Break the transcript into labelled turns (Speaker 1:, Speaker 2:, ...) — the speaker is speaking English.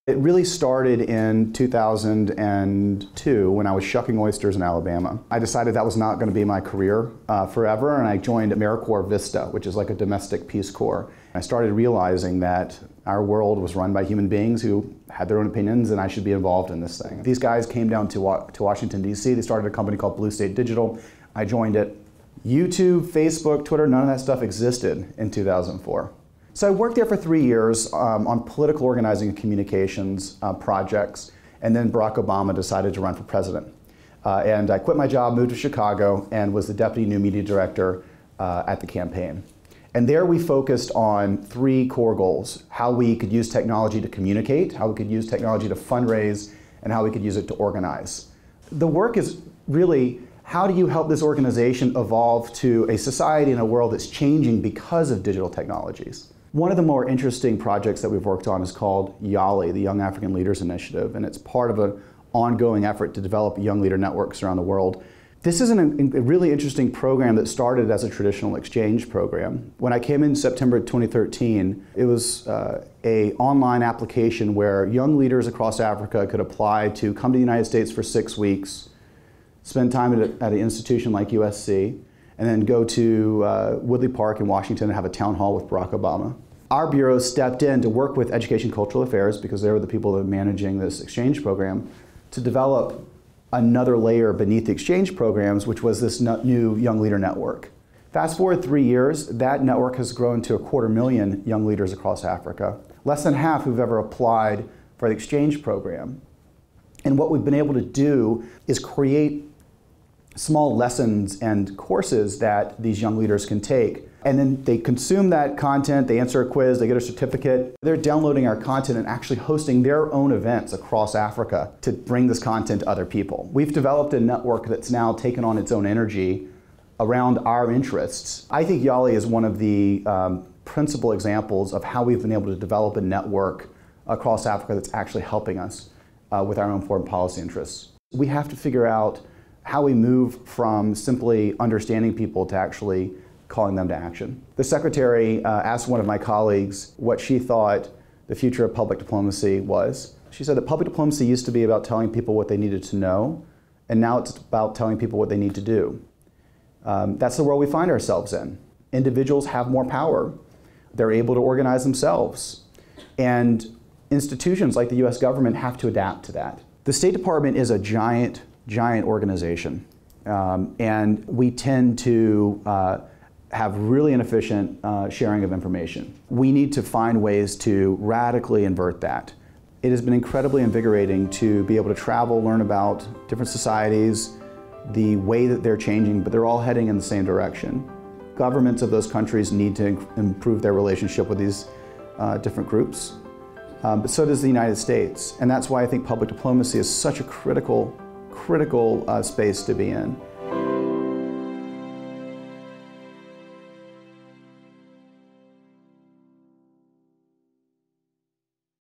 Speaker 1: It really started in 2002 when I was shucking oysters in Alabama. I decided that was not going to be my career forever, and I joined Americorps VISTA, which is like a domestic Peace Corps. I started realizing that our world was run by human beings who had their own opinions, and I should be involved in this thing. These guys came down to Washington, D.C. They started a company called Blue State Digital. I joined it. YouTube, Facebook, Twitter, none of that stuff existed in 2004. So I worked there for 3 years on political organizing and communications projects, and then Barack Obama decided to run for president. And I quit my job, moved to Chicago, and was the deputy new media director at the campaign. And there we focused on 3 core goals: how we could use technology to communicate, how we could use technology to fundraise, and how we could use it to organize. The work is really, how do you help this organization evolve to a society and a world that's changing because of digital technologies? One of the more interesting projects that we've worked on is called YALI, the Young African Leaders Initiative, and it's part of an ongoing effort to develop young leader networks around the world. This is a really interesting program that started as a traditional exchange program. When I came in September 2013, it was an online application where young leaders across Africa could apply to come to the United States for 6 weeks, spend time at an institution like USC, and then go to Woodley Park in Washington and have a town hall with Barack Obama. Our bureau stepped in to work with Education and Cultural Affairs, because they were the people that were managing this exchange program, to develop another layer beneath the exchange programs, which was this new Young Leader Network. Fast forward 3 years, that network has grown to 250,000 young leaders across Africa. Less than half who've ever applied for the exchange program. And what we've been able to do is create small lessons and courses that these young leaders can take. And then they consume that content, they answer a quiz, they get a certificate. They're downloading our content and actually hosting their own events across Africa to bring this content to other people. We've developed a network that's now taken on its own energy around our interests. I think YALI is one of the principal examples of how we've been able to develop a network across Africa that's actually helping us with our own foreign policy interests. We have to figure out how we move from simply understanding people to actually calling them to action. The secretary asked one of my colleagues what she thought the future of public diplomacy was. She said that public diplomacy used to be about telling people what they needed to know, and now it's about telling people what they need to do. That's the world we find ourselves in. Individuals have more power. They're able to organize themselves. And institutions like the US government have to adapt to that. The State Department is a giant organization, and we tend to have really inefficient sharing of information. We need to find ways to radically invert that. It has been incredibly invigorating to be able to travel, learn about different societies, the way that they're changing, but they're all heading in the same direction. Governments of those countries need to improve their relationship with these different groups, but so does the United States. And that's why I think public diplomacy is such a critical space to be in.